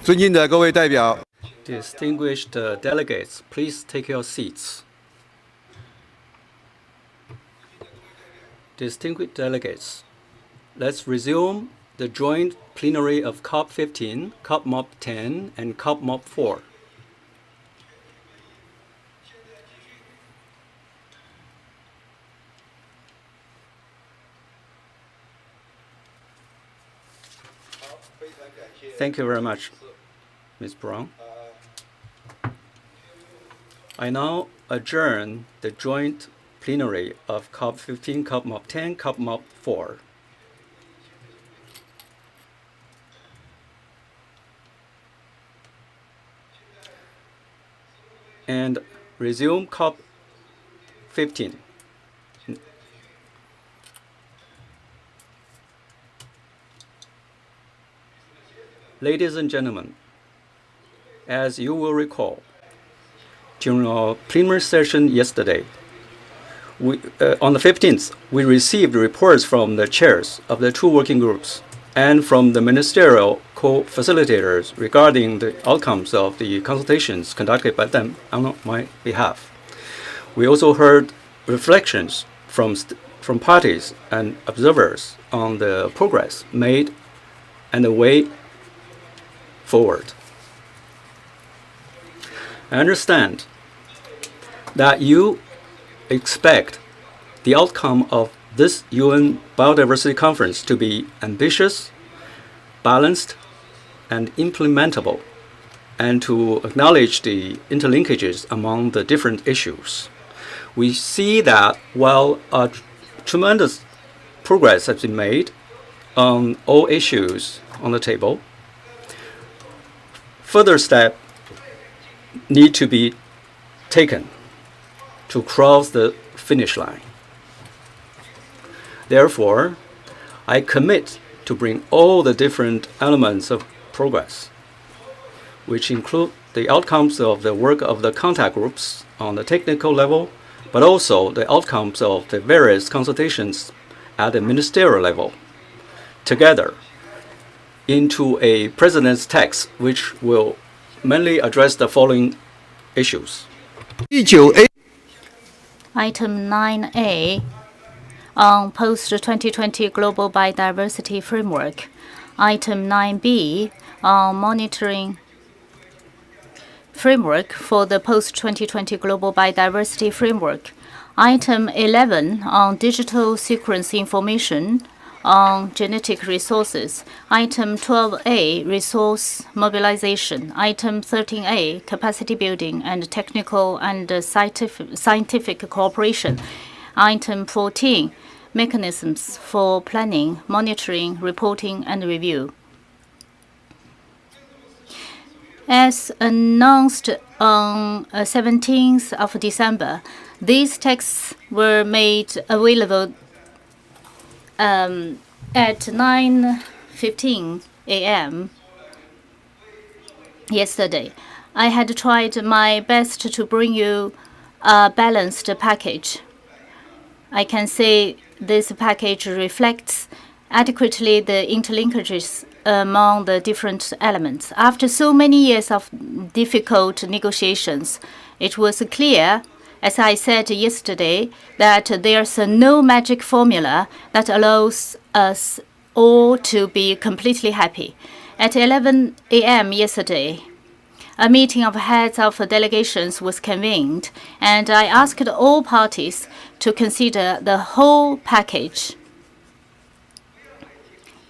尊敬的各位代表， Distinguished delegates, please take your seats. Distinguished delegates, let's resume the joint plenary of COP15, COP10, and COP4. Thank you very much, Ms. Brown. I now adjourn the joint plenary of COP15, COP10, COP4. And resume COP15. Ladies and gentlemen, as you will recall, during our plenary session yesterday, on the 15th, we received reports from the chairs of the two working groups and from the ministerial co-facilitators regarding the outcomes of the consultations conducted by them on my behalf. We also heard reflections from parties and observers on the progress made and the way forward. I understand that you expect the outcome of this UN Biodiversity Conference to be ambitious, balanced, and implementable, and to acknowledge the interlinkages among the different issues. We see that while tremendous progress has been made on all issues on the table, further steps need to be taken to cross the finish line. Therefore, I commit to bring all the different elements of progress, which include the outcomes of the work of the contact groups on the technical level, but also the outcomes of the various consultations at the ministerial level, together into a president's text which will mainly address the following issues. Item 9A on post-2020 Global Biodiversity Framework. Item 9B on monitoring framework for the post-2020 Global Biodiversity Framework. Item 11 on digital sequence information on genetic resources. Item 12A, resource mobilization. Item 13A, capacity building and technical and scientific cooperation. Item 14, mechanisms for planning, monitoring, reporting, and review. As announced on 17th of December, these texts were made available at 9:15 a.m. yesterday. I had tried my best to bring you a balanced package. I can say this package reflects adequately the interlinkages among the different elements. After so many years of difficult negotiations, it was clear, as I said yesterday, that there's no magic formula that allows us all to be completely happy. At 11 a.m. yesterday, a meeting of heads of delegations was convened, and I asked all parties to consider the whole package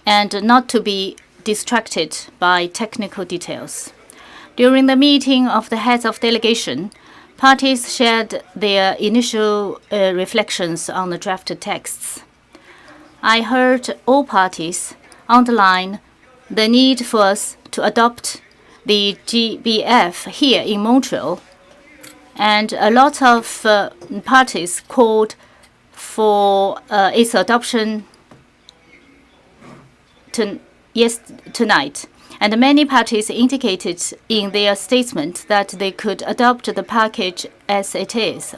and not to be distracted by technical details. During the meeting of the heads of delegation, parties shared their initial reflections on the drafted texts. I heard all parties underline the need for us to adopt the GBF here in Montreal, and a lot of parties called for its adoption tonight. And many parties indicated in their statement that they could adopt the package as it is.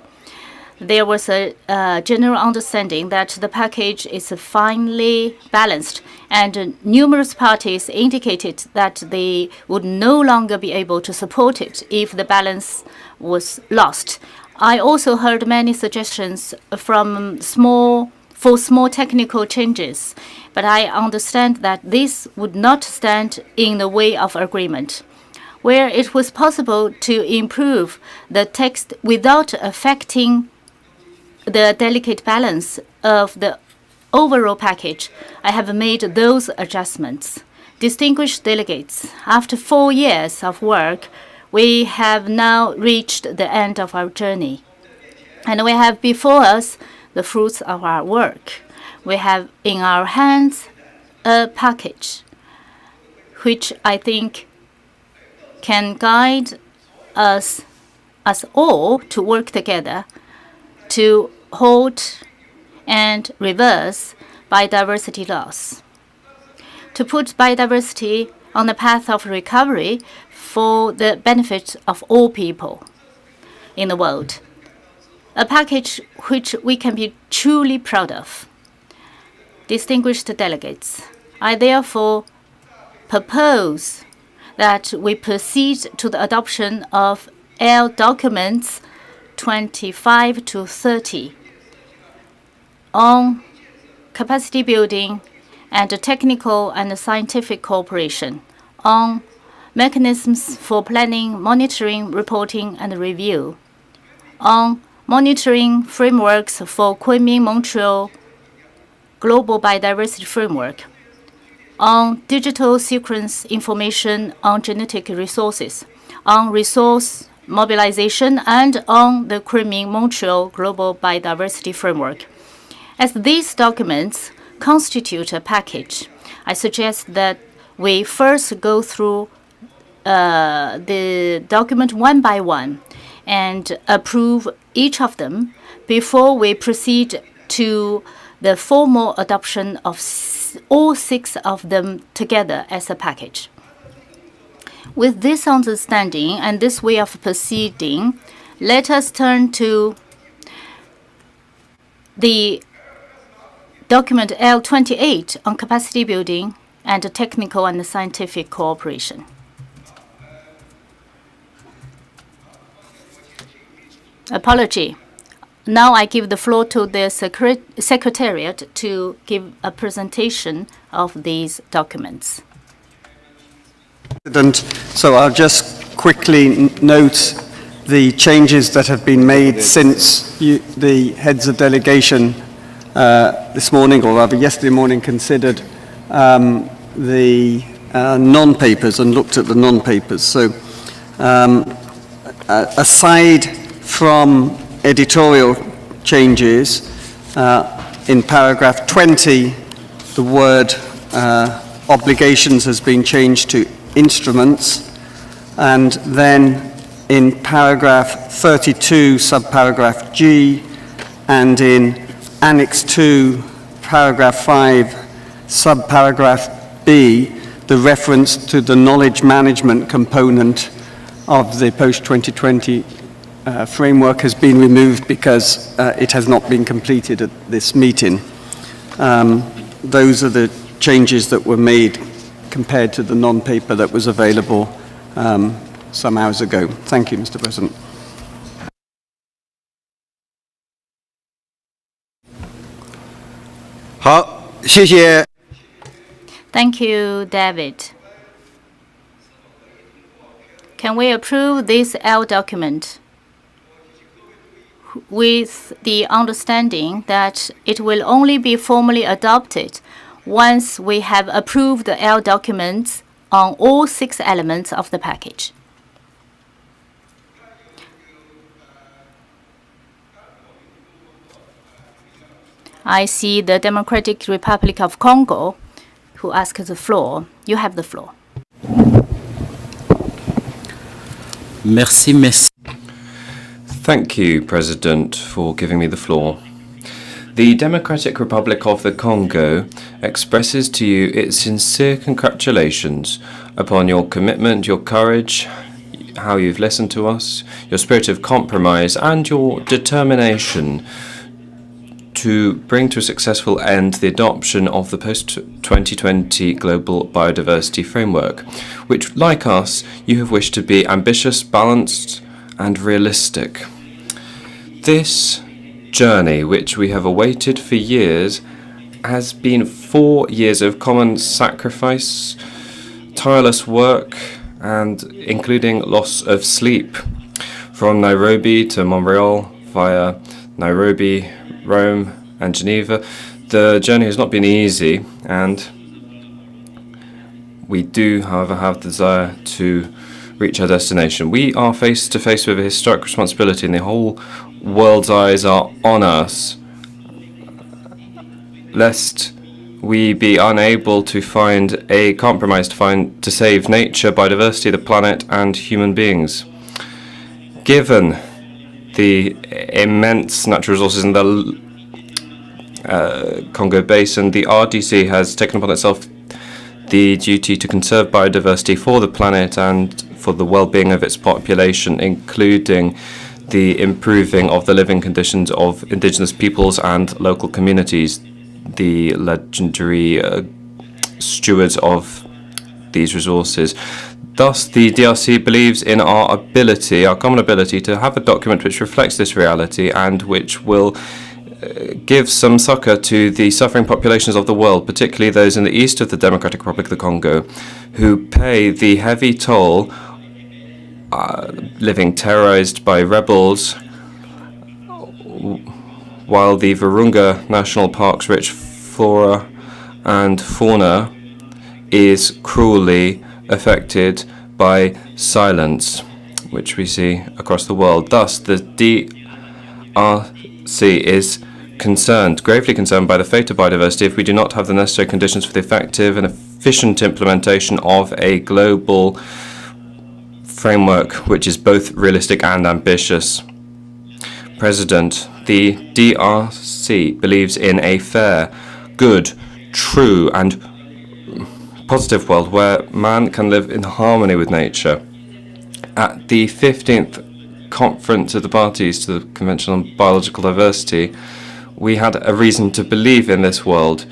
there was a general understanding that the package is finely balanced, and numerous parties indicated that they would no longer be able to support it if the balance was lost. I also heard many suggestions for small technical changes, but I understand that this would not stand in the way of agreement. Where it was possible to improve the text without affecting the delicate balance of the overall package, I have made those adjustments. Distinguished delegates, after 4 years of work, we have now reached the end of our journey. And we have before us the fruits of our work. We have in our hands a package which I think can guide us all to work together to halt and reverse biodiversity loss, to put biodiversity on the path of recovery for the benefit of all people in the world. A package which we can be truly proud of. Distinguished delegates, I therefore propose that we proceed to the adoption of L documents 25 to 30 on capacity building and technical and scientific cooperation, on mechanisms for planning, monitoring, reporting, and review, on monitoring frameworks for Kunming-Montreal Global Biodiversity Framework, on digital sequence information on genetic resources, on resource mobilization, and on the Kunming-Montreal Global Biodiversity Framework. As these documents constitute a package, I suggest that we first go through the document one by one and approve each of them before we proceed to the formal adoption of all 6 of them together as a package. With this understanding and this way of proceeding, let us turn to the document L28 on capacity building and technical and scientific cooperation. Apology. Now I give the floor to the Secretariat to give a presentation of these documents. So I'll just quickly note the changes that have been made since the heads of delegation this morning, or rather yesterday morning, considered the non-papers and looked at the non-papers. So aside from editorial changes, in paragraph 20, the word obligations has been changed to instruments, and then in paragraph 32, subparagraph G, and in Annex 2, paragraph 5, subparagraph B, the reference to the knowledge management component of the post-2020 framework has been removed because it has not been completed at this meeting. Those are the changes that were made compared to the non-paper that was available some hours ago. Thank you, Mr. President. Thank you, David. Can we approve this L document with the understanding that it will only be formally adopted once we have approved the L documents on all 6 elements of the package? I see the Democratic Republic of Congo who asked the floor. You have the floor. Merci. Thank you, President, for giving me the floor. The Democratic Republic of the Congo expresses to you its sincere congratulations upon your commitment, your courage, how you've listened to us, your spirit of compromise, and your determination to bring to a successful end the adoption of the post-2020 Global Biodiversity Framework, which, like us, you have wished to be ambitious, balanced, and realistic. This journey, which we have awaited for years, has been 4 years of common sacrifice, tireless work, and including loss of sleep. From Nairobi to Montreal via Nairobi, Rome, and Geneva, the journey has not been easy, and we do, however, have the desire to reach our destination. We are face to face with a historic responsibility, and the whole world's eyes are on us, lest we be unable to find a compromise to save nature, biodiversity, the planet, and human beings. Given the immense natural resources in the Congo Basin, the RDC has taken upon itself the duty to conserve biodiversity for the planet and for the well-being of its population, including the improving of the living conditions of indigenous peoples and local communities, the legendary stewards of these resources. Thus, the DRC believes in our ability, our common ability, to have a document which reflects this reality and which will give some succor to the suffering populations of the world, particularly those in the east of the Democratic Republic of the Congo, who pay the heavy toll, living terrorized by rebels, while the Virunga National Park's rich flora and fauna is cruelly affected by silence, which we see across the world. Thus, the DRC is gravely concerned by the fate of biodiversity if we do not have the necessary conditions for the effective and efficient implementation of a global framework which is both realistic and ambitious. President, the DRC believes in a fair, good, true, and positive world where man can live in harmony with nature. At the 15th Conference of the Parties to the Convention on Biological Diversity, we had a reason to believe in this world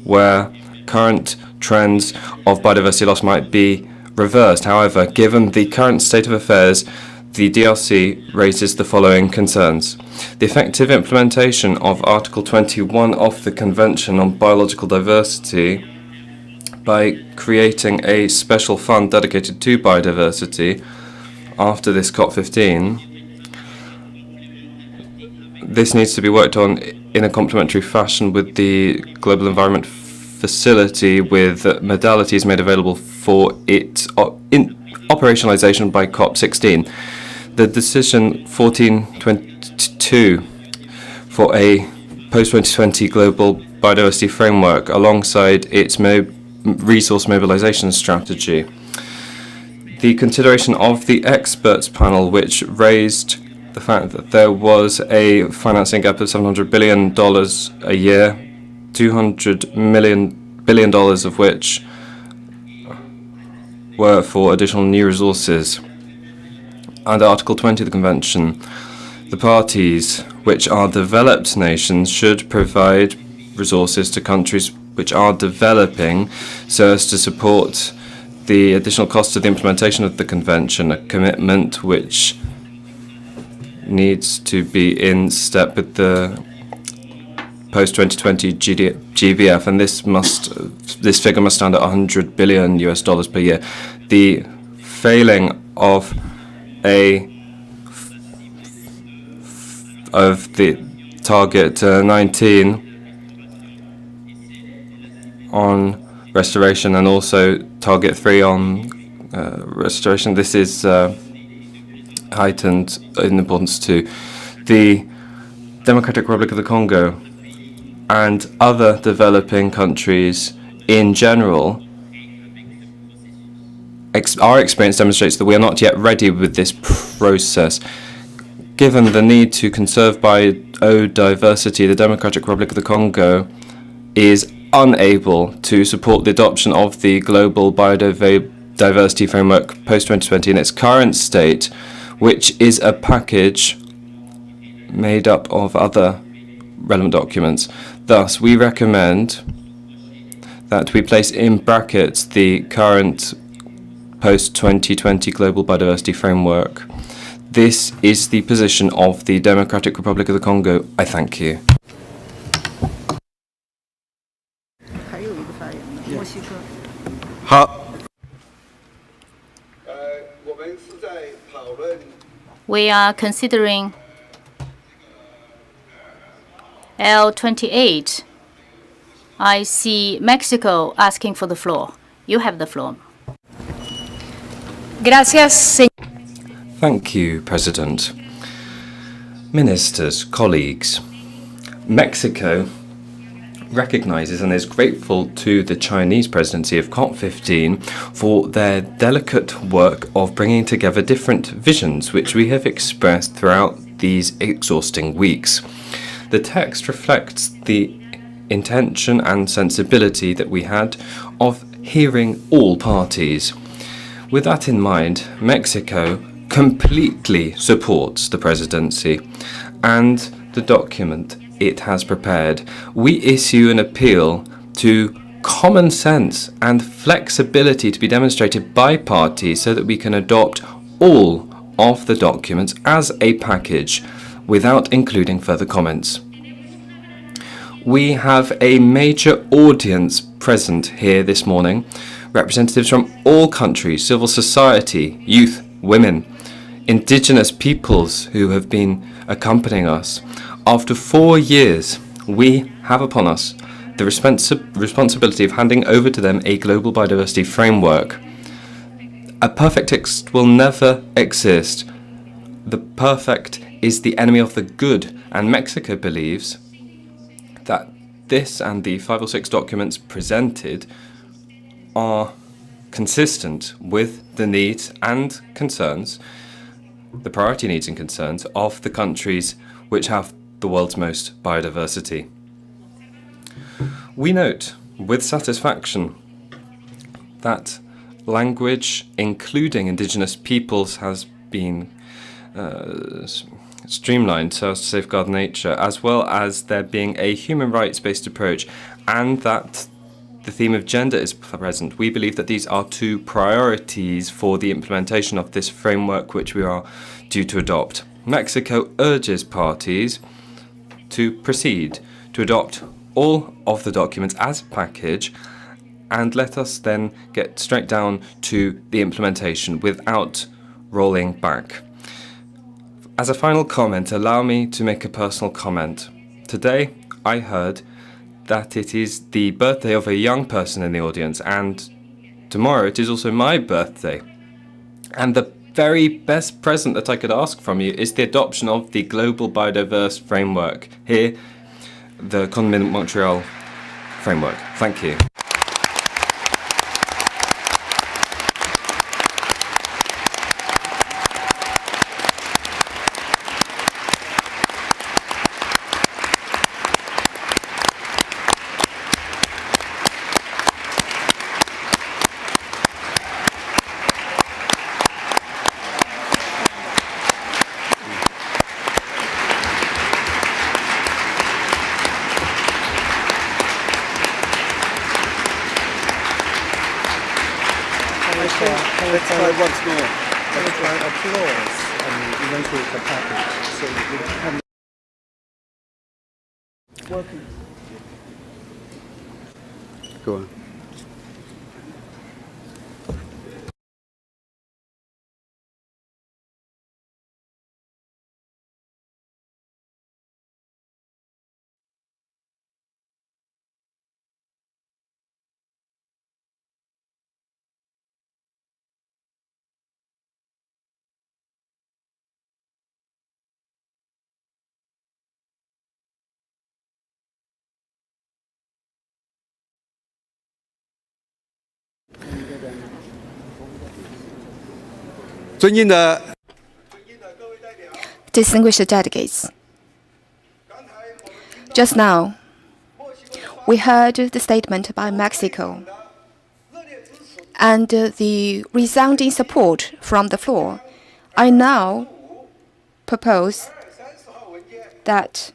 where current trends of biodiversity loss might be reversed. However, given the current state of affairs, the DRC raises the following concerns. The effective implementation of Article 21 of the Convention on Biological Diversity by creating a special fund dedicated to biodiversity after this COP15. This needs to be worked on in a complementary fashion with the Global Environment Facility, with modalities made available for its operationalization by COP16. The decision 1422 for a post-2020 global biodiversity framework alongside its resource mobilization strategy. The consideration of the experts panel, which raised the fact that there was a financing gap of $700 billion a year, $200 billion of which were for additional new resources. Under Article 20 of the Convention, the parties, which are developed nations, should provide resources to countries which are developing so as to support the additional cost of the implementation of the Convention, a commitment which needs to be in step with the post-2020 GBF, and this figure must stand at $100 billion per year. The failing of the target 19 on restoration and also target 3 on restoration, this is heightened in importance to the Democratic Republic of the Congo and other developing countries in general. Our experience demonstrates that we are not yet ready with this process. Given the need to conserve biodiversity, the Democratic Republic of the Congo is unable to support the adoption of the Global Biodiversity Biodiversity Framework post-2020 in its current state, which is a package made up of other relevant documents. Thus, we recommend that we place in brackets the current post-2020 Global Biodiversity Framework. This is the position of the Democratic Republic of the Congo. I thank you. We are considering L28. I see Mexico asking for the floor. You have the floor. Thank you, President. Ministers, colleagues, Mexico recognizes and is grateful to the Chinese presidency of COP15 for their delicate work of bringing together different visions which we have expressed throughout these exhausting weeks. The text reflects the intention and sensibility that we had of hearing all parties. With that in mind, Mexico completely supports the presidency and the document it has prepared. We issue an appeal to common sense and flexibility to be demonstrated by parties so that we can adopt all of the documents as a package without including further comments. We have a major audience present here this morning, representatives from all countries, civil society, youth, women, indigenous peoples who have been accompanying us. After 4 years, we have upon us the responsibility of handing over to them a global biodiversity framework. A perfect text will never exist. The perfect is the enemy of the good, and Mexico believes that this and the 5 or 6 documents presented are consistent with the needs and concerns, the priority needs and concerns of the countries which have the world's most biodiversity. We note with satisfaction that language including indigenous peoples has been streamlined so as to safeguard nature, as well as there being a human rights-based approach, and that the theme of gender is present. We believe that these are 2 priorities for the implementation of this framework which we are due to adopt. Mexico urges parties to proceed to adopt all of the documents as a package, and let us then get straight down to the implementation without rolling back. As a final comment, allow me to make a personal comment. Today, I heard that it is the birthday of a young person in the audience, and tomorrow it is also my birthday. And the very best present that I could ask from you is the adoption of the Global Biodiverse Framework. Here, the Conmin Montreal Framework. Thank you. Let's try once more. Let's try applause and eventually the package. So we can working. Go on. Distinguished delegates, just now, we heard the statement by Mexico and the resounding support from the floor, I now propose that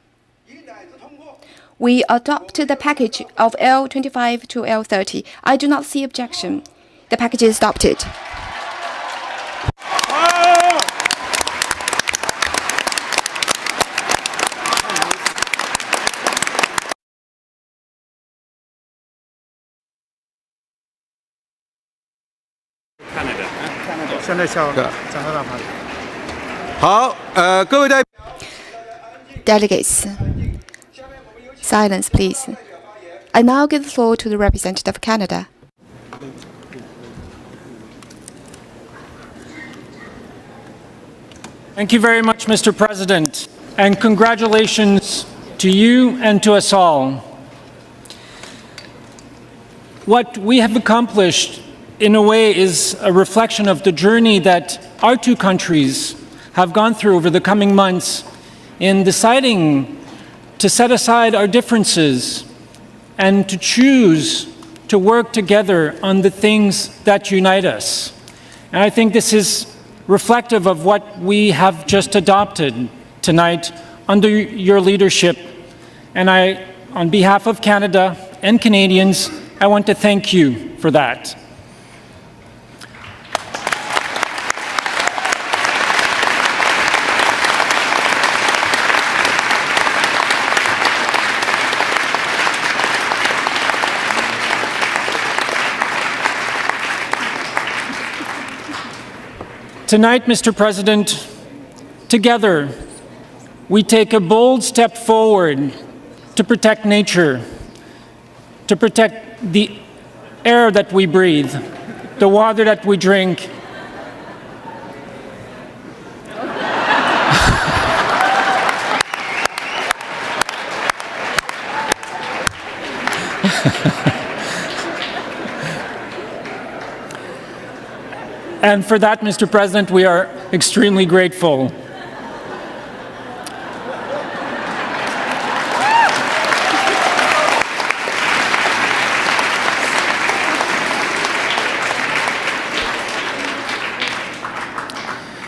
we adopt the package of L25 to L30. I do not see objection. The package is adopted. Canada. 现在向讲到哪盘？好，各位代表。 Delegates, silence, please. I now give the floor to the representative of Canada. Thank you very much, Mr. President, and congratulations to you and to us all. What we have accomplished, in a way, is a reflection of the journey that our two countries have gone through over the coming months in deciding to set aside our differences and to choose to work together on the things that unite us. And I think this is reflective of what we have just adopted tonight under your leadership. And on behalf of Canada and Canadians, I want to thank you for that. Tonight, Mr. President, together, we take a bold step forward to protect nature, to protect the air that we breathe, the water that we drink. And for that, Mr. President, we are extremely grateful.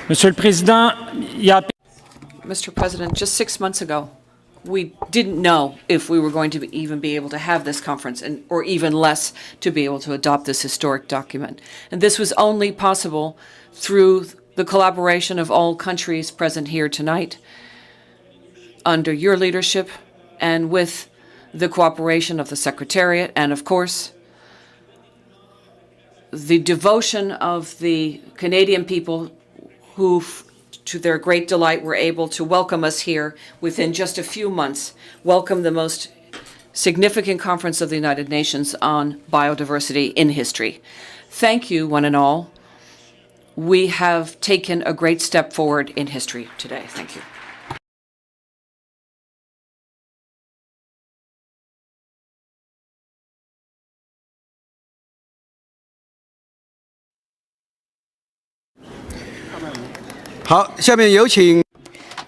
Monsieur le Président, Mr. President, just 6 months ago, we didn't know if we were going to even be able to have this conference, or even less to be able to adopt this historic document. And this was only possible through the collaboration of all countries present here tonight, under your leadership, and with the cooperation of the Secretariat, and of course, the devotion of the Canadian people who, to their great delight, were able to welcome us here within just a few months, welcome the most significant conference of the United Nations on biodiversity in history. Thank you, one and all. We have taken a great step forward in history today. Thank you.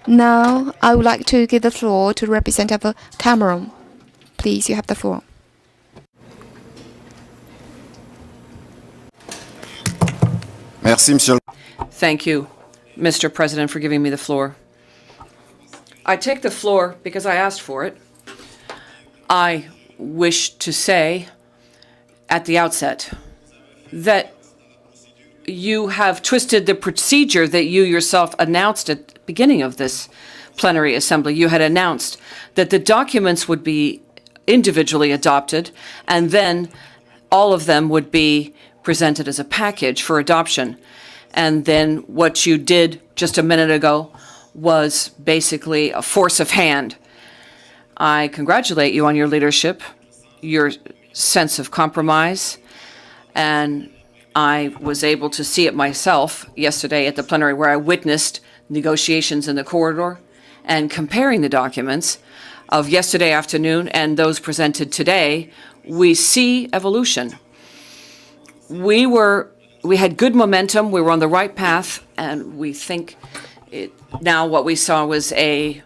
Now, I would like to give the floor to Representative of Cameroon. Please, you have the floor. Thank you, Mr. President, for giving me the floor. I take the floor because I asked for it. I wish to say at the outset that you have twisted the procedure that you yourself announced at the beginning of this plenary assembly. You had announced that the documents would be individually adopted, and then all of them would be presented as a package for adoption. And then what you did just a minute ago was basically a force of hand. I congratulate you on your leadership, your sense of compromise, and I was able to see it myself yesterday at the plenary, where I witnessed negotiations in the corridor, and comparing the documents of yesterday afternoon and those presented today, we see evolution. We had good momentum, we were on the right path, and we think now what we saw was a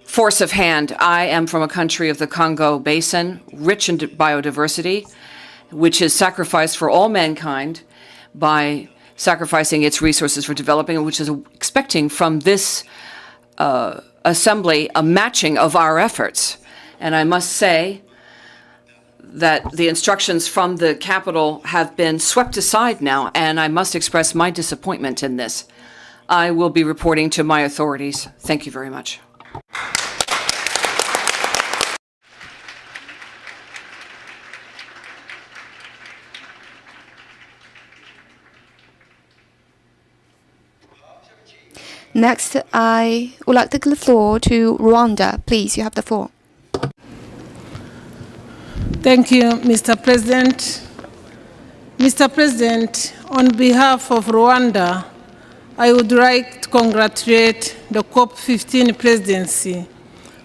force of hand. I am from a country of the Congo Basin, rich in biodiversity, which is sacrificed for all mankind by sacrificing its resources for developing, and which is expecting from this assembly a matching of our efforts. And I must say that the instructions from the Capitol have been swept aside now, and I must express my disappointment in this. I will be reporting to my authorities. Thank you very much. Next, I would like to give the floor to Rwanda. Please, you have the floor. Thank you, Mr. President. Mr. President, on behalf of Rwanda, I would like to congratulate the COP15 presidency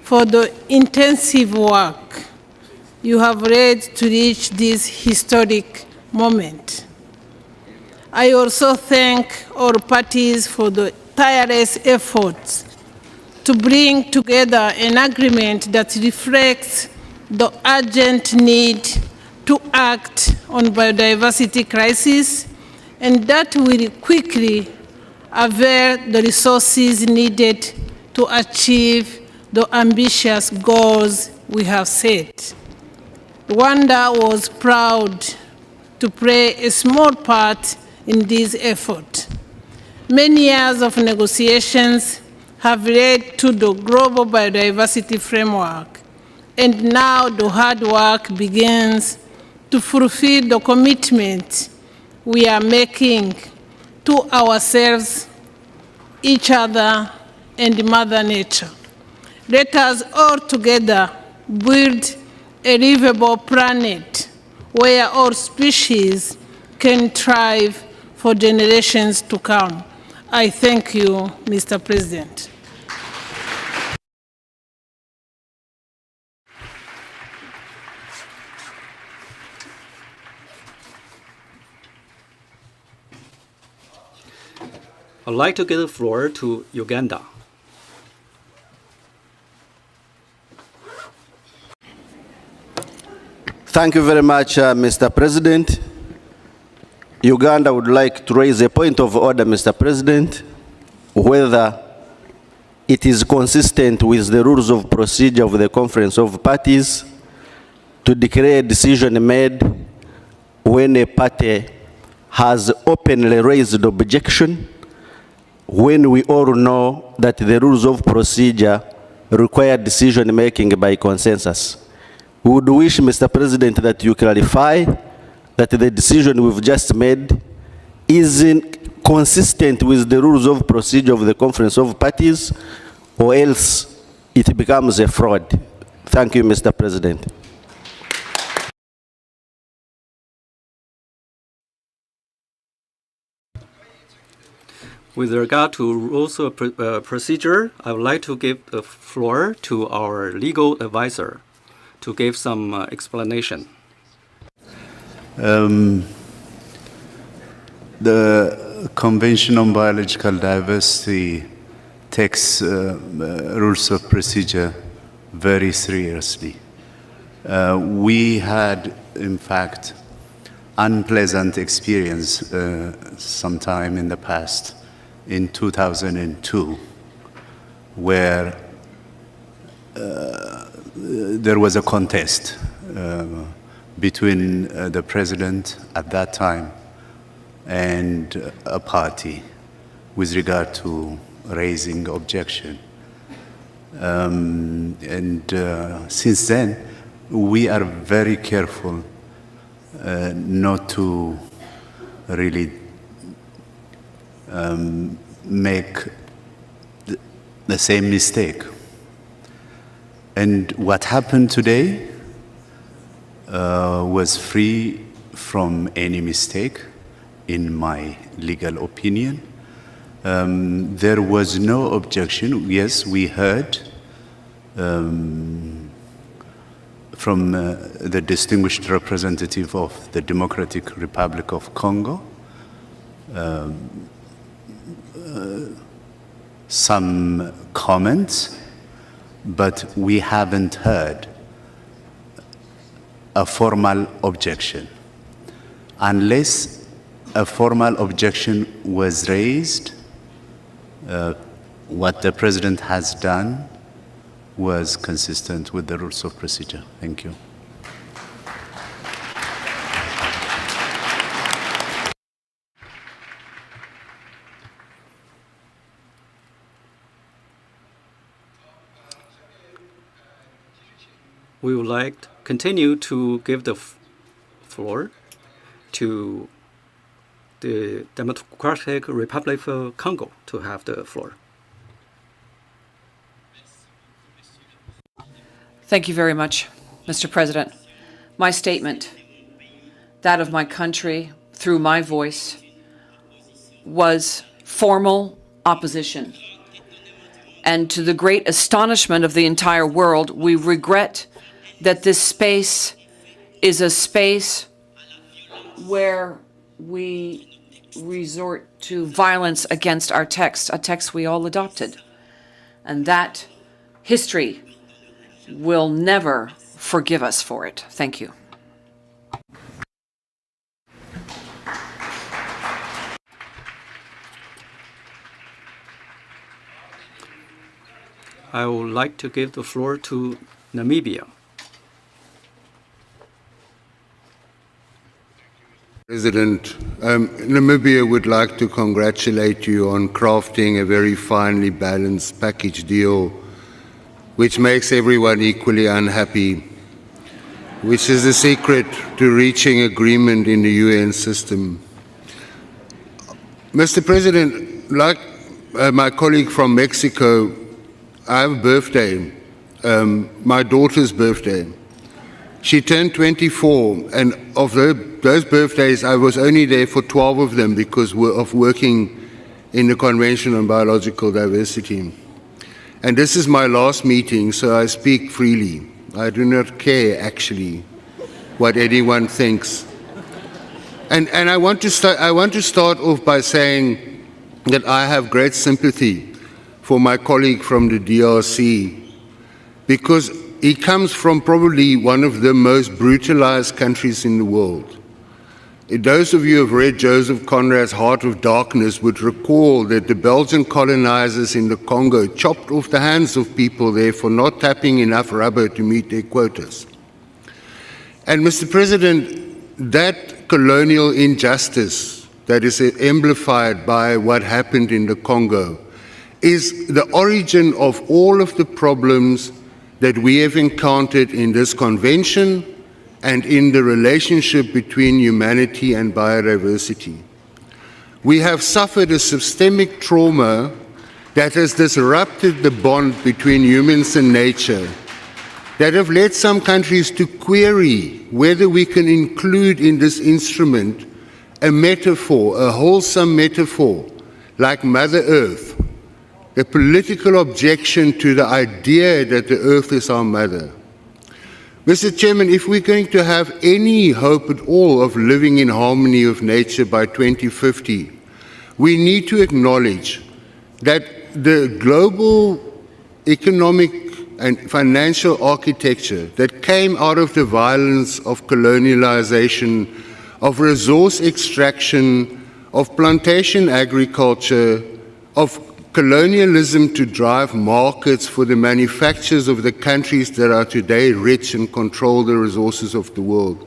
for the intensive work you have led to reach this historic moment. I also thank all parties for the tireless efforts to bring together an agreement that reflects the urgent need to act on biodiversity crisis and that will quickly avail the resources needed to achieve the ambitious goals we have set. Rwanda was proud to play a small part in this effort. Many years of negotiations have led to the global biodiversity framework, and now the hard work begins to fulfill the commitment we are making to ourselves, each other, and Mother Nature. Let us all together build a livable planet where all species can thrive for generations to come. I thank you, Mr. President. I'd like to give the floor to Uganda. Thank you very much, Mr. President. Uganda would like to raise a point of order, Mr. President, whether it is consistent with the rules of procedure of the Conference of Parties to declare a decision made when a party has openly raised objection, when we all know that the rules of procedure require decision-making by consensus. We would wish, Mr. President, that you clarify that the decision we've just made is consistent with the rules of procedure of the Conference of Parties, or else it becomes a fraud. Thank you, Mr. President. With regard to rules of procedure, I would like to give the floor to our legal advisor to give some explanation. The Convention on Biological Diversity takes rules of procedure very seriously. We had, in fact, unpleasant experience sometime in the past, in 2002, where there was a contest between the president at that time and a party with regard to raising objection. Since then, we are very careful not to really make the same mistake. And what happened today was free from any mistake, in my legal opinion. There was no objection. Yes, we heard from the distinguished representative of the Democratic Republic of Congo some comments, but we haven't heard a formal objection. unless a formal objection was raised, what the President has done was consistent with the rules of procedure. Thank you. We would like to continue to give the floor to the Democratic Republic of Congo to have the floor. Thank you very much, Mr. President. My statement, that of my country, through my voice, was formal opposition. And to the great astonishment of the entire world, we regret that this space is a space where we resort to violence against our text, a text we all adopted. And that history will never forgive us for it. Thank you. I would like to give the floor to Namibia. President, Namibia would like to congratulate you on crafting a very finely balanced package deal which makes everyone equally unhappy, which is the secret to reaching agreement in the UN system. Mr. President, like my colleague from Mexico, I have a birthday, my daughter's birthday. She turned 24, and of those birthdays, I was only there for 12 of them because of working in the Convention on Biological Diversity. And this is my last meeting, so I speak freely. I do not care, actually, what anyone thinks. And I want to start off by saying that I have great sympathy for my colleague from the DRC, because he comes from probably one of the most brutalized countries in the world. Those of you who have read Joseph Conrad's Heart of Darkness would recall that the Belgian colonizers in the Congo chopped off the hands of people there for not tapping enough rubber to meet their quotas. And Mr. President, that colonial injustice that is amplified by what happened in the Congo is the origin of all of the problems that we have encountered in this convention and in the relationship between humanity and biodiversity. We have suffered a systemic trauma that has disrupted the bond between humans and nature, that have led some countries to query whether we can include in this instrument a metaphor, a wholesome metaphor, like Mother Earth, a political objection to the idea that the earth is our mother. Mr. Chairman, if we're going to have any hope at all of living in harmony with nature by 2050, we need to acknowledge that the global economic and financial architecture that came out of the violence of colonialization, of resource extraction, of plantation agriculture, of colonialism to drive markets for the manufacturers of the countries that are today rich and control the resources of the world.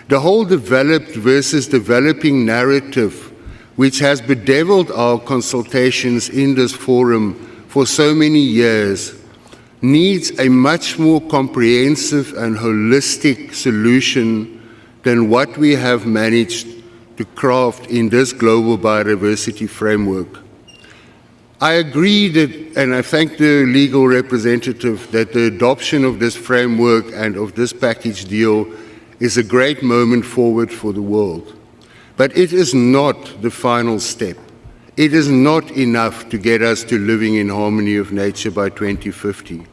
The whole developed versus developing narrative, which has bedeviled our consultations in this forum for so many years, needs a much more comprehensive and holistic solution than what we have managed to craft in this global biodiversity framework. I agree that, and I thank the legal representative, that the adoption of this framework and of this package deal is a great moment forward for the world. But it is not the final step. It is not enough to get us to living in harmony with nature by 2050.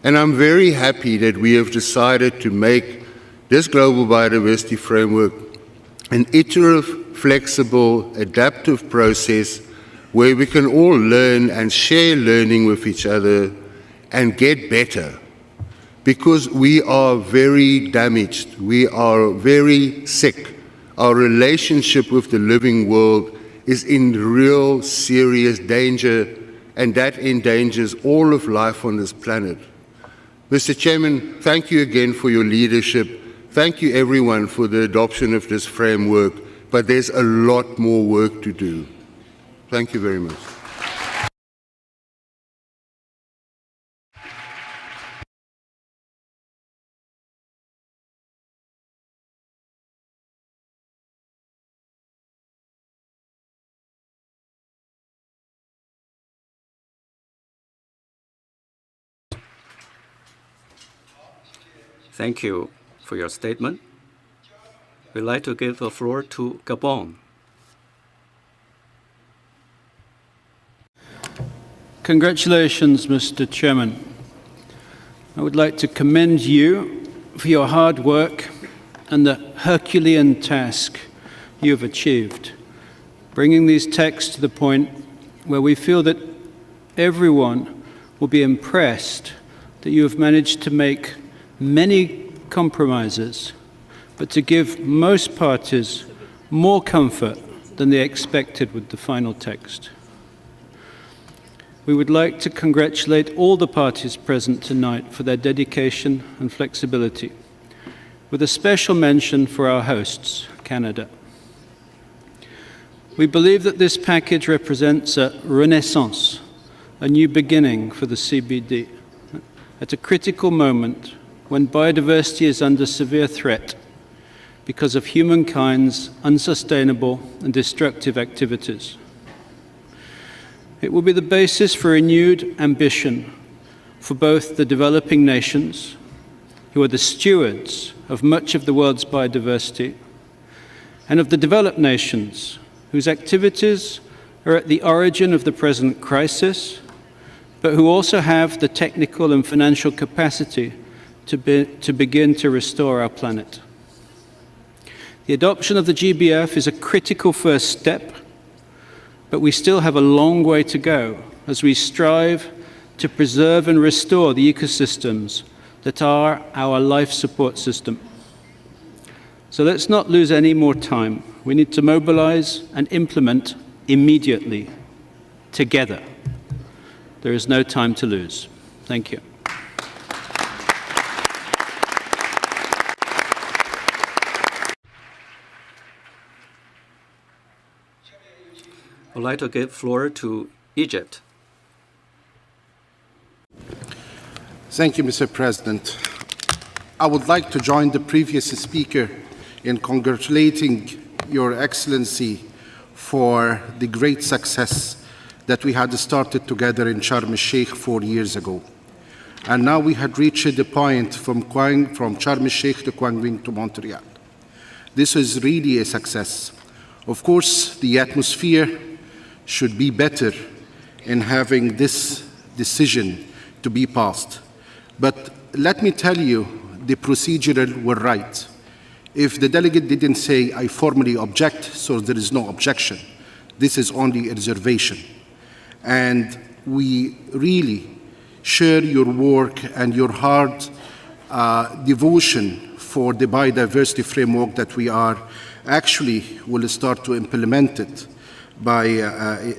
And I'm very happy that we have decided to make this global biodiversity framework an iterative, flexible, adaptive process where we can all learn and share learning with each other and get better. Because we are very damaged, we are very sick our relationship with the living world is in real serious danger, and that endangers all of life on this planet. Mr. Chairman, thank you again for your leadership. Thank you everyone for the adoption of this framework, but there's a lot more work to do. Thank you very much. Thank you for your statement. We'd like to give the floor to Gabon. Congratulations, Mr. Chairman. I would like to commend you for your hard work and the Herculean task you have achieved, bringing these texts to the point where we feel that everyone will be impressed that you have managed to make many compromises, but to give most parties more comfort than they expected with the final text. We would like to congratulate all the parties present tonight for their dedication and flexibility, with a special mention for our hosts, Canada. We believe that this package represents a renaissance, a new beginning for the CBD, at a critical moment when biodiversity is under severe threat because of humankind's unsustainable and destructive activities. It will be the basis for renewed ambition for both the developing nations, who are the stewards of much of the world's biodiversity, and of the developed nations, whose activities are at the origin of the present crisis, but who also have the technical and financial capacity to begin to restore our planet. The adoption of the GBF is a critical first step, but we still have a long way to go as we strive to preserve and restore the ecosystems that are our life support system. So let's not lose any more time. We need to mobilize and implement immediately, together. There is no time to lose. Thank you. I'd like to give floor to Egypt. Thank you, Mr. President. I would like to join the previous speaker in congratulating Your Excellency for the great success that we had started together in Sharm el-Sheikh 4 years ago. And now we had reached the point from Sharm el-Sheikh to Quang to Montreal. This is really a success. Of course, the atmosphere should be better in having this decision to be passed. But let me tell you, the procedural were right. If the delegate didn't say, I formally object, so there is no objection. This is only a reservation. And we really share your work and your hard devotion for the biodiversity framework that we are actually will start to implement it by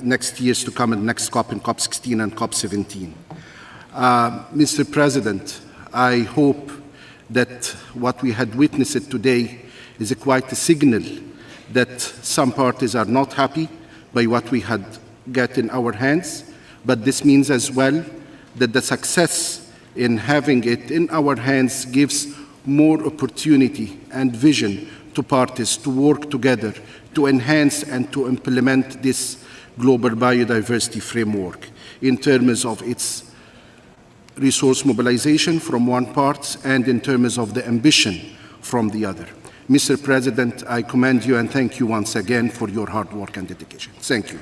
next years to come in next COP in COP 16 and COP 17. Mr. President, I hope that what we had witnessed today is quite a signal that some parties are not happy by what we had got in our hands, but this means as well that the success in having it in our hands gives more opportunity and vision to parties to work together to enhance and to implement this global biodiversity framework in terms of its resource mobilization from one part and in terms of the ambition from the other. Mr. President, I commend you and thank you once again for your hard work and dedication. Thank you.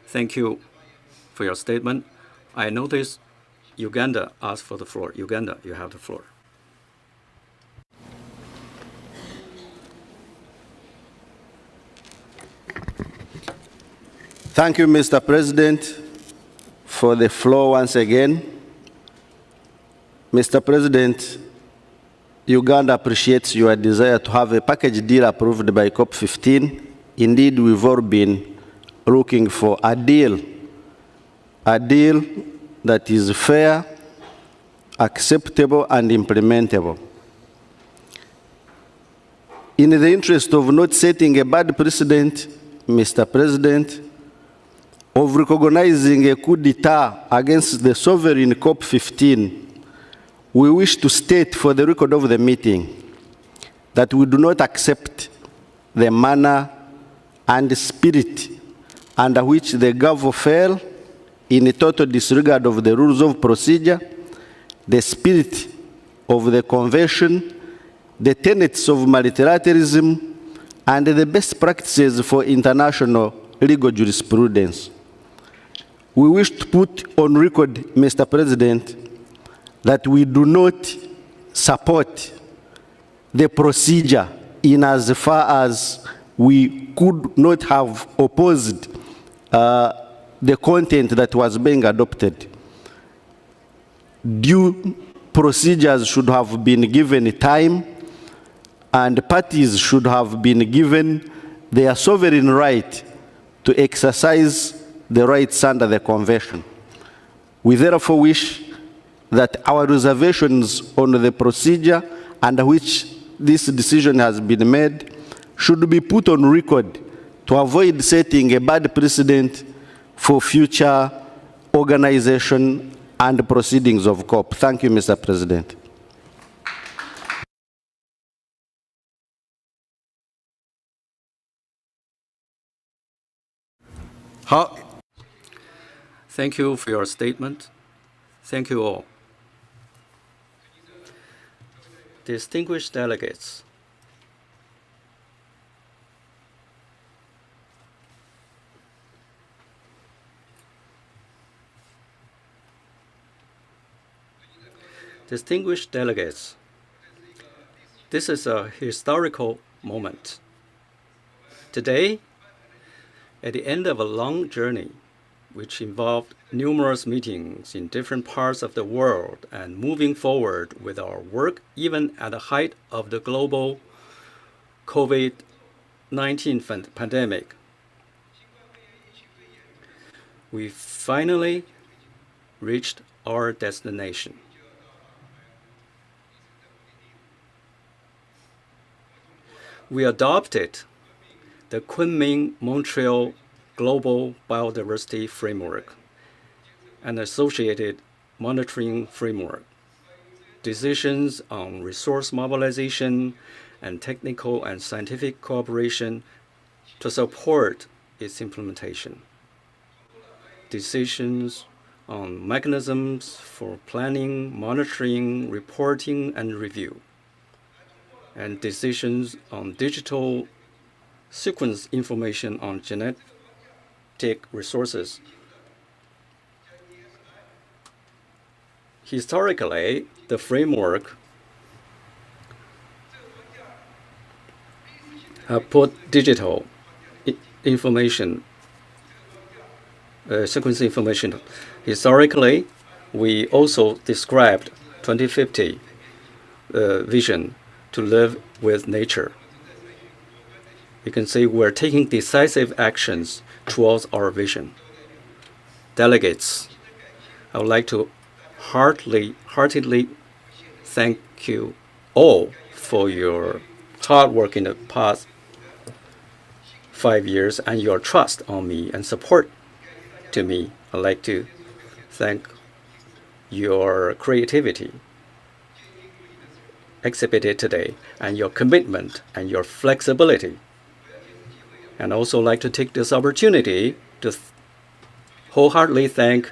Thank you for your statement. I notice Uganda asked for the floor. Uganda, you have the floor. Thank you, Mr. President. for the floor once again. Mr. President, Uganda appreciates your desire to have a package deal approved by COP15. Indeed, we've all been looking for a deal that is fair, acceptable, and implementable. In the interest of not setting a bad precedent, Mr. President, of recognizing a coup d'etat against the sovereign COP15, we wish to state for the record of the meeting that we do not accept the manner and spirit under which the Gavo fell in a total disregard of the rules of procedure, the spirit of the convention, the tenets of multilateralism, and the best practices for international legal jurisprudence. We wish to put on record, Mr. President, that we do not support the procedure in as far as we could not have opposed the content that was being adopted. Due procedures should have been given time, and parties should have been given their sovereign right to exercise the rights under the Convention. We therefore wish that our reservations on the procedure under which this decision has been made should be put on record to avoid setting a bad precedent for future organization and proceedings of COP. Thank you, Mr. President. Thank you for your statement. Thank you all. Distinguished delegates, this is a historical moment. Today, at the end of a long journey, which involved numerous meetings in different parts of the world and moving forward with our work even at the height of the global COVID-19 pandemic, we finally reached our destination. We adopted the Kunming-Montreal Global Biodiversity Framework and associated monitoring framework, decisions on resource mobilization and technical and scientific cooperation to support its implementation, decisions on mechanisms for planning, monitoring, reporting, and review, and decisions on digital sequence information on genetic resources. Historically, the framework put digital information, sequence information. Historically, we also described 2050 vision to live with nature. You can say we're taking decisive actions towards our vision. Delegates, I would like to heartily thank you all for your hard work in the past 5 years and your trust on me and support to me. I'd like to thank your creativity exhibited today and your commitment and your flexibility. And also like to take this opportunity to wholeheartedly thank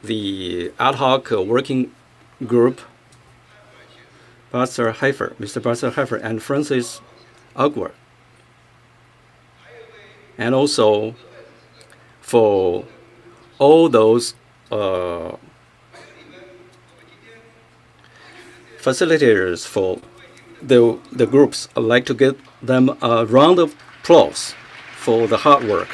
the ad hoc working group, Mr. Pastor Heifer, and Francis Aguirre, and also for all those facilitators for the groups. I'd like to give them a round of applause for the hard work.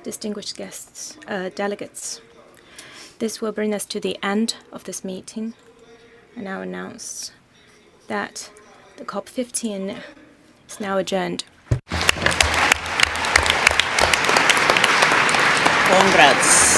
distinguished guests, delegates. This will bring us to the end of this meeting. I now announce that the COP15 is now adjourned. Congrats.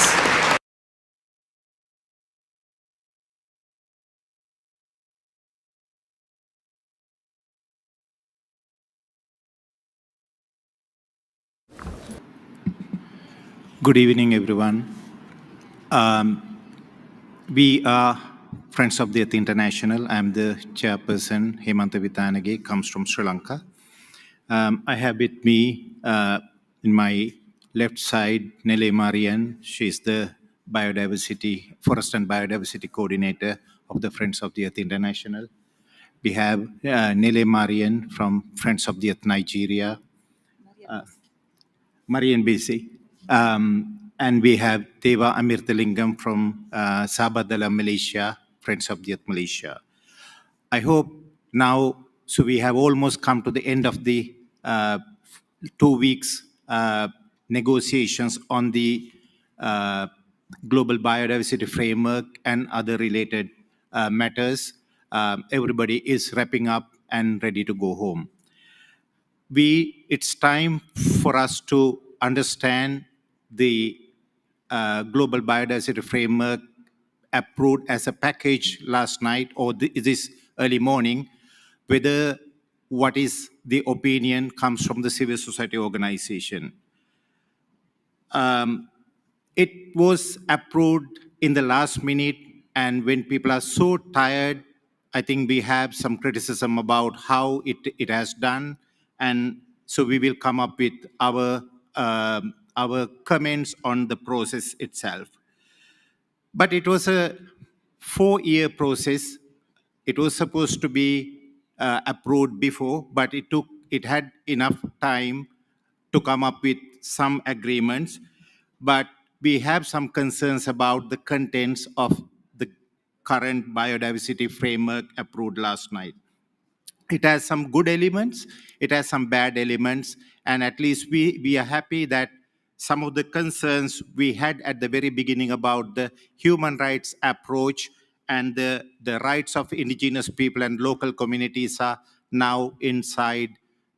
Good evening, everyone. We are Friends of the Earth International. I'm the chairperson, Hemanta Vitanage, comes from Sri Lanka. I have with me in my left side, Nele Marian. She's the Forest and Biodiversity Coordinator of the Friends of the Earth International. We have Nele Marian from Friends of the Earth Nigeria. Marian Bisi. And we have Deva Amirthalingam from Sabadala, Malaysia, Friends of the Earth Malaysia. I hope now, so we have almost come to the end of the 2 weeks negotiations on the global biodiversity framework and other related matters. Everybody is wrapping up and ready to go home. It's time for us to understand the global biodiversity framework approved as a package last night or this early morning, whether what is the opinion comes from the civil society organization. It was approved in the last minute, and when people are so tired, I think we have some criticism about how it has done, and so we will come up with our comments on the process itself. But it was a 4-year process. It was supposed to be approved before, but it had enough time to come up with some agreements. But we have some concerns about the contents of the current biodiversity framework approved last night. It has some good elements, it has some bad elements, and at least we are happy that some of the concerns we had at the very beginning about the human rights approach and the rights of indigenous people and local communities are now inside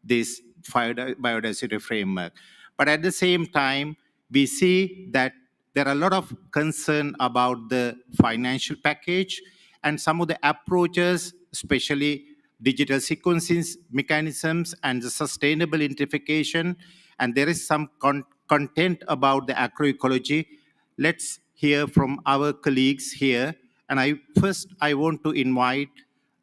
this biodiversity framework. But at the same time, we see that there are a lot of concern about the financial package and some of the approaches, especially digital sequencing mechanisms and the sustainable identification, and there is some content about the agroecology. Let's hear from our colleagues here. And I want to invite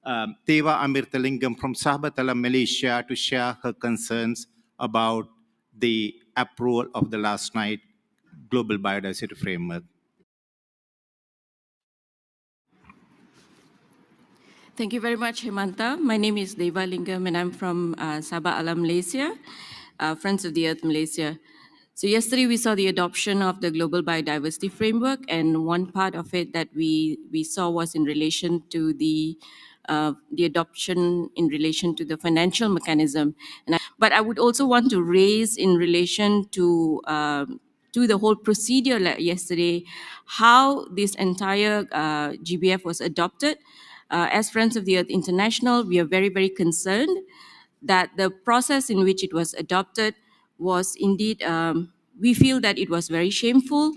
Teva Amirthalingam from Sahabatala, Malaysia, to share her concerns about the approval of the last night Global Biodiversity Framework. Thank you very much, Hemanta. My name is Deva Lingam, and I'm from Sabah Alam, Malaysia, Friends of the Earth, Malaysia. So yesterday we saw the adoption of the Global Biodiversity Framework, and one part of it that we saw was in relation to the adoption in relation to the financial mechanism. But I would also want to raise in relation to the whole procedure yesterday, how this entire GBF was adopted. As Friends of the Earth International, we are very, very concerned that the process in which it was adopted was indeed, we feel that it was very shameful.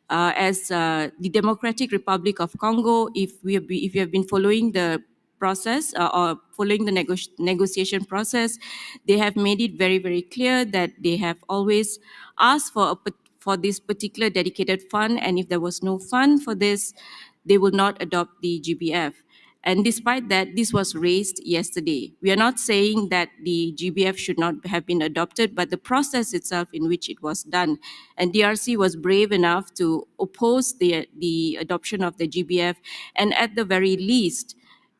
As the Democratic Republic of Congo, if you have been following the process or following the negotiation process, they have made it very, very clear that they have always asked for this particular dedicated fund, and if there was no fund for this, they will not adopt the GBF. And despite that, this was raised yesterday. We are not saying that the GBF should not have been adopted, but the process itself in which it was done. And DRC was brave enough to oppose the adoption of the GBF, and at the very least,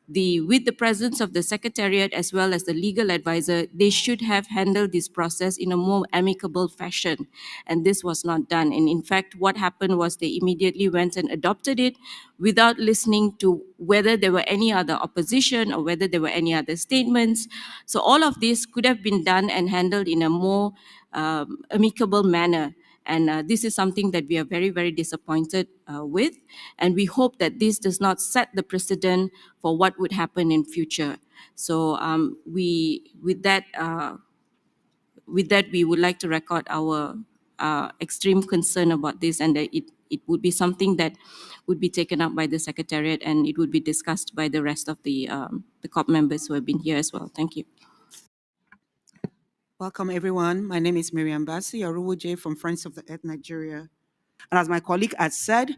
with the presence of the Secretariat as well as the legal advisor, they should have handled this process in a more amicable fashion. And this was not done. And in fact, what happened was they immediately went and adopted it without listening to whether there were any other opposition or whether there were any other statements. So all of this could have been done and handled in a more amicable manner. And this is something that we are very, very disappointed with. And we hope that this does not set the precedent for what would happen in future. So with that, we would like to record our extreme concern about this, and that it would be something that would be taken up by the Secretariat, and it would be discussed by the rest of the COP members who have been here as well. Thank you. Welcome, everyone. My name is Miriam Bassi, Oruwuje from Friends of the Earth Nigeria. And as my colleague has said,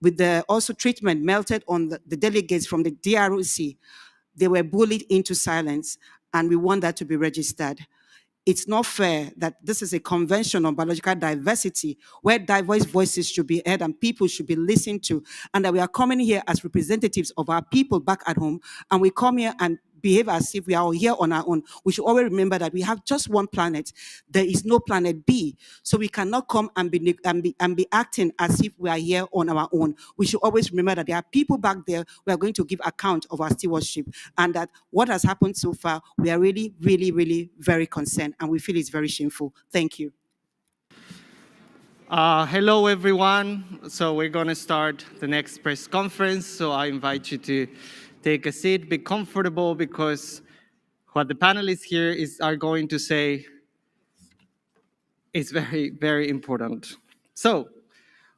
with the also treatment melted on the delegates from the DROC, they were bullied into silence, and we want that to be registered. It's not fair that this is a convention on biological diversity where diverse voices should be heard and people should be listened to, and that we are coming here as representatives of our people back at home, and we come here and behave as if we are all here on our own. We should always remember that we have just one planet. There is no planet B. So we cannot come and be acting as if we are here on our own. We should always remember that there are people back there who are going to give account of our stewardship, and that what has happened so far, we are really, really, really very concerned, and we feel it's very shameful. Thank you. Hello, everyone. So we're going to start the next press conference. So I invite you to take a seat, be comfortable, because what the panelists here are going to say is very, very important. So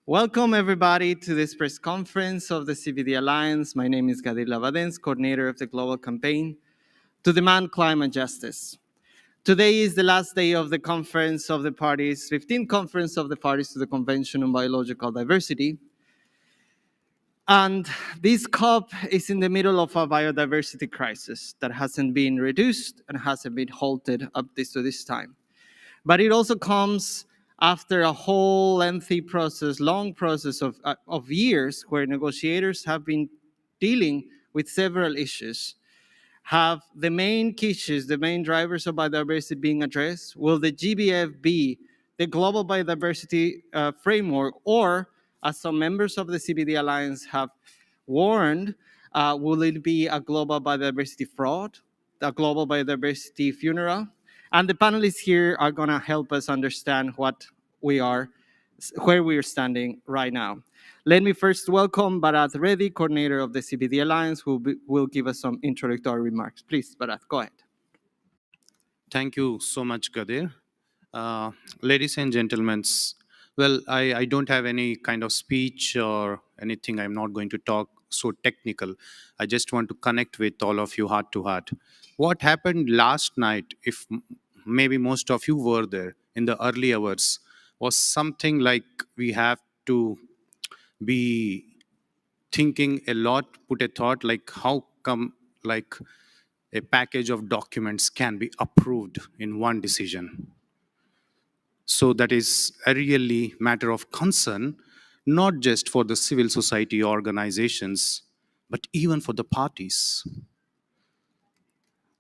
welcome, everybody, to this press conference of the CBD Alliance. My name is Gadir Lavadens, coordinator of the global campaign to demand climate justice. Today is the last day of the conference of the parties, 15th conference of the parties to the Convention on Biological Diversity. And this COP is in the middle of a biodiversity crisis that hasn't been reduced and hasn't been halted up to this time. But it also comes after a whole lengthy process, long process of years where negotiators have been dealing with several issues. Have the main issues, the main drivers of biodiversity being addressed? Will the GBF be the global biodiversity framework, or as some members of the CBD Alliance have warned, will it be a global biodiversity fraud, a global biodiversity funeral? And the panelists here are going to help us understand where we are standing right now. Let me first welcome Bharat Reddy, coordinator of the CBD Alliance, who will give us some introductory remarks. Please, Bharat, go ahead. Thank you so much, Gadir. Ladies and gentlemen, well, I don't have any kind of speech or anything. I'm not going to talk so technical. I just want to connect with all of you heart to heart. What happened last night, if maybe most of you were there in the early hours, was something like we have to be thinking a lot, put a thought like how come like a package of documents can be approved in one decision. So that is a really matter of concern, not just for the civil society organizations, but even for the parties.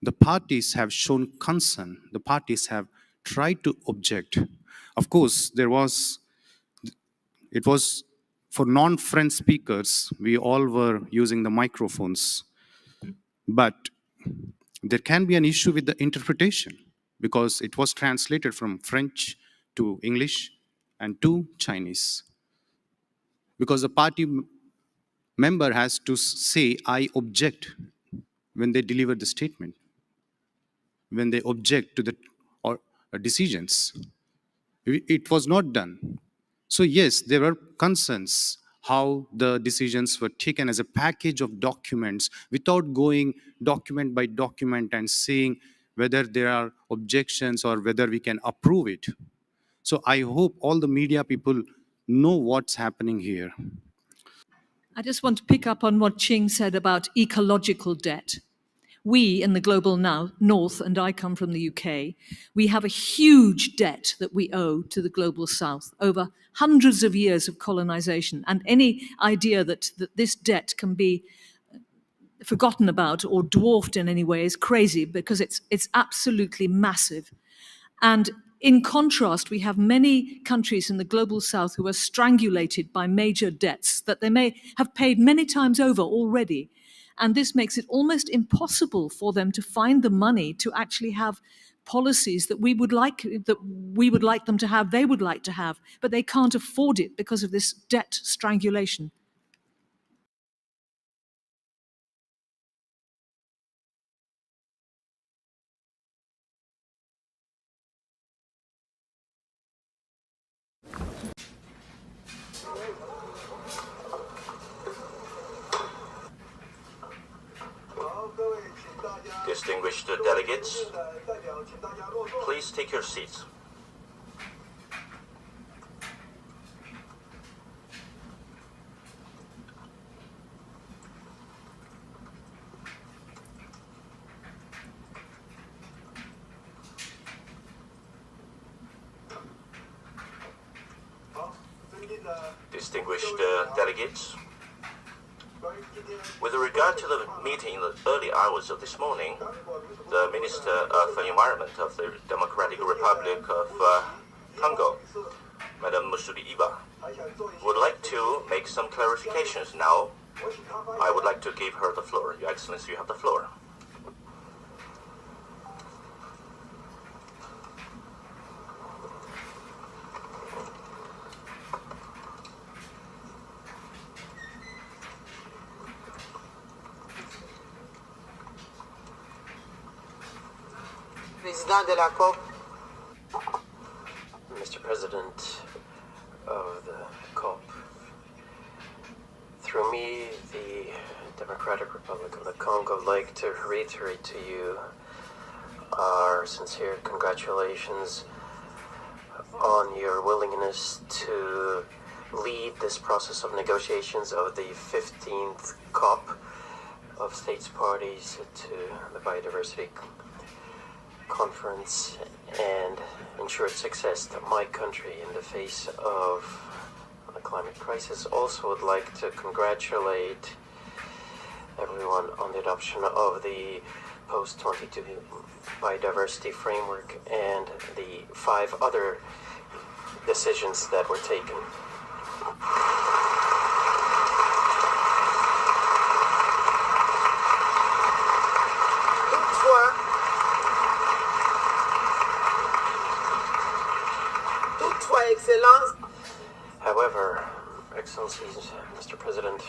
The parties have shown concern. The parties have tried to object. Of course, it was for non-French speakers, we all were using the microphones. But there can be an issue with the interpretation because it was translated from French to English and to Chinese. Because the party member has to say, I object, when they deliver the statement, when they object to the decisions. It was not done. So yes, there were concerns how the decisions were taken as a package of documents without going document by document and seeing whether there are objections or whether we can approve it. So I hope all the media people know what's happening here. I just want to pick up on what Ching said about ecological debt. We in the global north, and I come from the UK, we have a huge debt that we owe to the global south over hundreds of years of colonization. And any idea that this debt can be forgotten about or dwarfed in any way is crazy, because it's absolutely massive. And in contrast, we have many countries in the global south who are strangulated by major debts that they may have paid many times over already. And this makes it almost impossible for them to find the money to actually have policies that we would like them to have, they would like to have, but they can't afford it because of this debt strangulation. Distinguished delegates, please take your seats. Distinguished delegates, with regard to the meeting in the early hours of this morning, the Minister of Environment of the Democratic Republic of Congo, Madam Musudi Iba, would like to make some clarifications now. I would like to give her the floor. Your Excellency, you have the floor. Mr. President of the COP, through me, the Democratic Republic of the Congo, would like to reiterate to you our sincere congratulations on your willingness to lead this process of negotiations of the 15th COP of states parties to the biodiversity conference and ensure its success. That my country, in the face of the climate crisis, also would like to congratulate everyone on the adoption of the post-22 biodiversity framework and the 5 other decisions that were taken. However, Excellencies, Mr. President,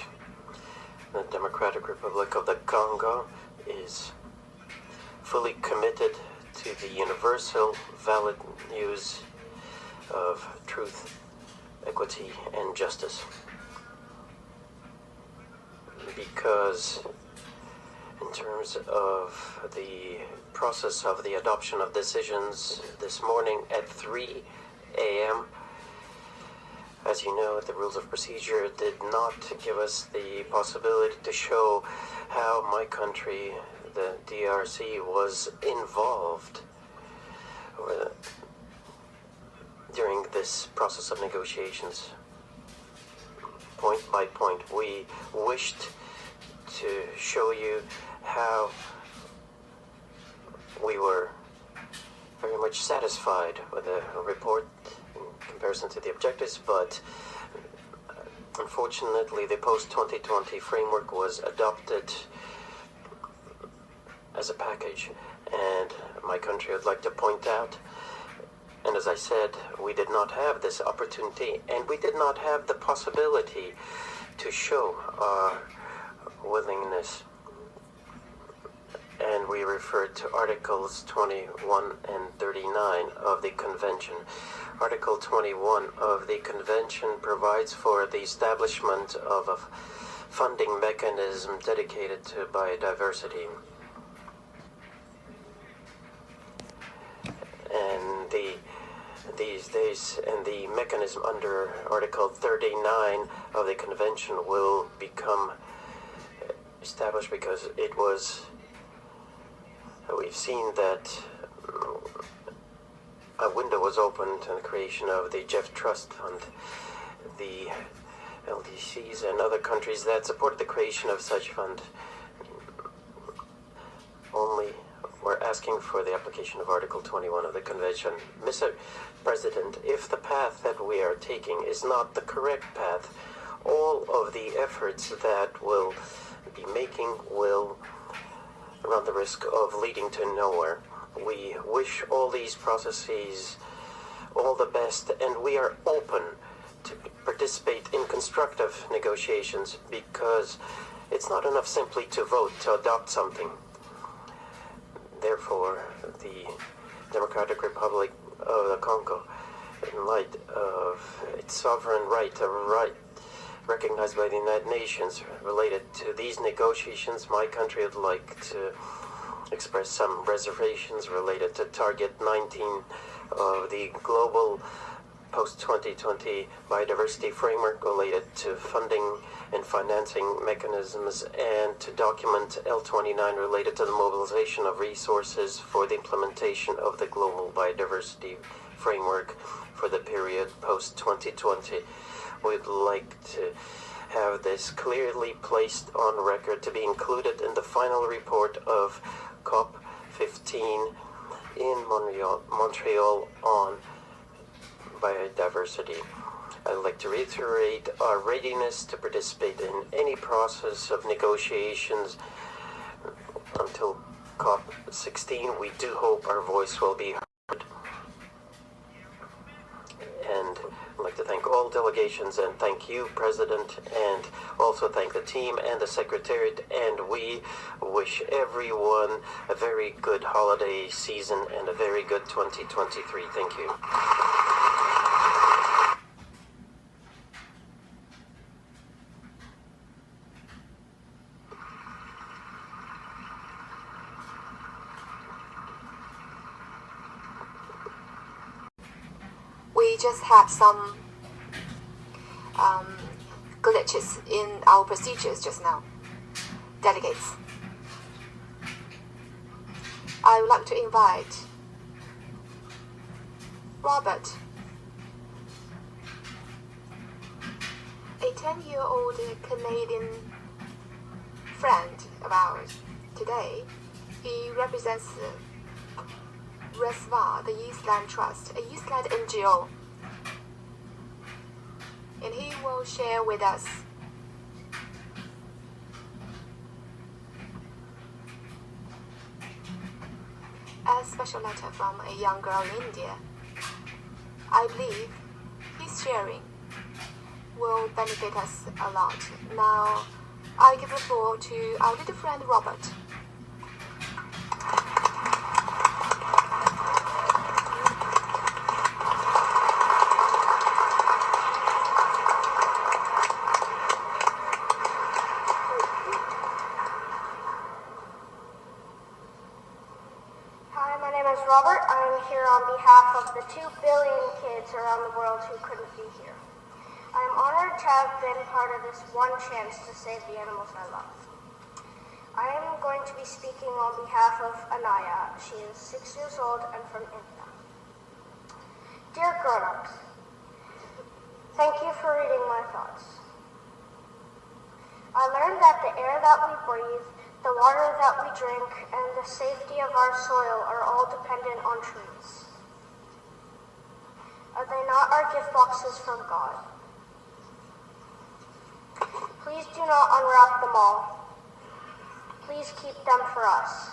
the Democratic Republic of the Congo is fully committed to the universal values of truth, equity, and justice. Because in terms of the process of the adoption of decisions this morning at 3 a.m., as you know, the rules of procedure did not give us the possibility to show how my country, the DRC, was involved during this process of negotiations. Point by point, we wished to show you how we were very much satisfied with the report in comparison to the objectives, but unfortunately the post-2020 framework was adopted as a package, and my country would like to point out, and as I said, we did not have this opportunity and we did not have the possibility to show our willingness. And we referred to Articles 21 and 39 of the Convention. Article 21 of the Convention provides for the establishment of a funding mechanism dedicated to biodiversity. And these days, and the mechanism under Article 39 of the Convention will become established because it was. We've seen that a window was opened in the creation of the Jeff Trust Fund. The LDCs and other countries that supported the creation of such fund only were asking for the application of Article 21 of the Convention. Mr. President, if the path that we are taking is not the correct path, all of the efforts that we'll be making will run the risk of leading to nowhere. We wish all these processes all the best, and we are open to participate in constructive negotiations, because it's not enough simply to vote to adopt something. Therefore, the Democratic Republic of the Congo, in light of its sovereign right, a right recognized by the United Nations related to these negotiations, my country would like to express some reservations related to Target 19 of the global post-2020 biodiversity framework related to funding and financing mechanisms, and to document L29 related to the mobilization of resources for the implementation of the global biodiversity framework for the period post-2020. We'd like to have this clearly placed on record to be included in the final report of COP 15 in Montreal on biodiversity. I'd like to reiterate our readiness to participate in any process of negotiations until COP 16. We do hope our voice will be heard. And I'd like to thank all delegations, and thank you, President, and also thank the team and the Secretariat, and we wish everyone a very good holiday season and a very good 2023. Thank you. We just had some glitches in our procedures just now. Delegates, I would like to invite Robert, a 10-year-old Canadian friend of ours today. He represents RESVA, the Eastland Trust, a Eastland NGO. And he will share with us a special letter from a young girl in India. I believe his sharing will benefit us a lot. Now, I give the floor to our little friend Robert. Robert. I'm here on behalf of the 2 billion kids around the world who couldn't be here. I'm honored to have been part of this one chance to save the animals I love. I am going to be speaking on behalf of Anaya. She is 6 years old and from India. Dear grown-ups, thank you for reading my thoughts. I learned that the air that we breathe, the water that we drink, and the safety of our soil are all dependent on trees. Are they not our gift boxes from God? Please do not unwrap them all. Please keep them for us.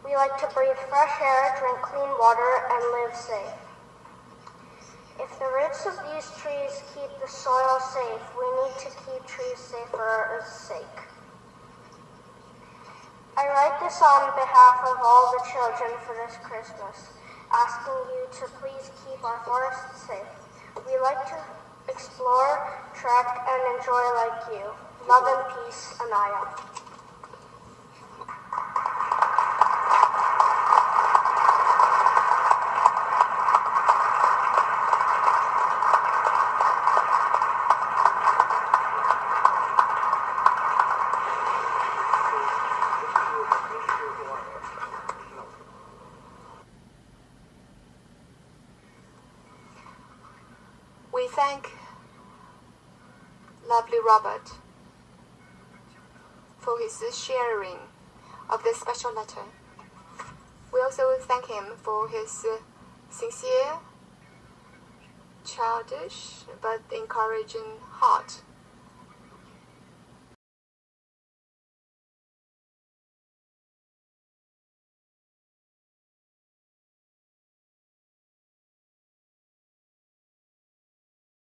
We like to breathe fresh air, drink clean water, and live safe. If the roots of these trees keep the soil safe, we need to keep trees safe for our sake. I write this on behalf of all the children for this Christmas, asking you to please keep our forests safe. We like to explore, trek, and enjoy like you. Love and peace, Anaya. We thank lovely Robert for his sharing of this special letter. We also thank him for his sincere, childish, but encouraging heart.